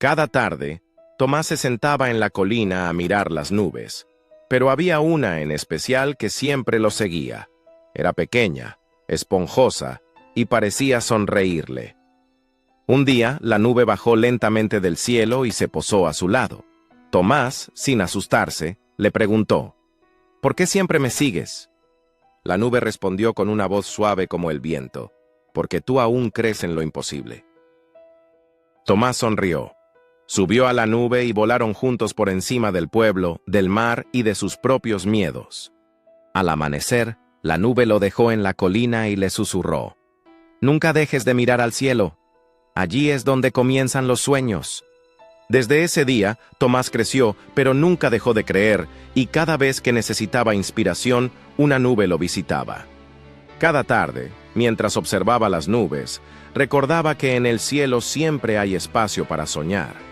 Cada tarde, Tomás se sentaba en la colina a mirar las nubes, pero había una en especial que siempre lo seguía. Era pequeña, esponjosa, y parecía sonreírle. Un día, la nube bajó lentamente del cielo y se posó a su lado. Tomás, sin asustarse, le preguntó: «¿Por qué siempre me sigues?». La nube respondió con una voz suave como el viento: «Porque tú aún crees en lo imposible». Tomás sonrió. Subió a la nube y volaron juntos por encima del pueblo, del mar y de sus propios miedos. Al amanecer, la nube lo dejó en la colina y le susurró: «Nunca dejes de mirar al cielo. Allí es donde comienzan los sueños». Desde ese día, Tomás creció, pero nunca dejó de creer, y cada vez que necesitaba inspiración, una nube lo visitaba. Cada tarde, mientras observaba las nubes, recordaba que en el cielo siempre hay espacio para soñar.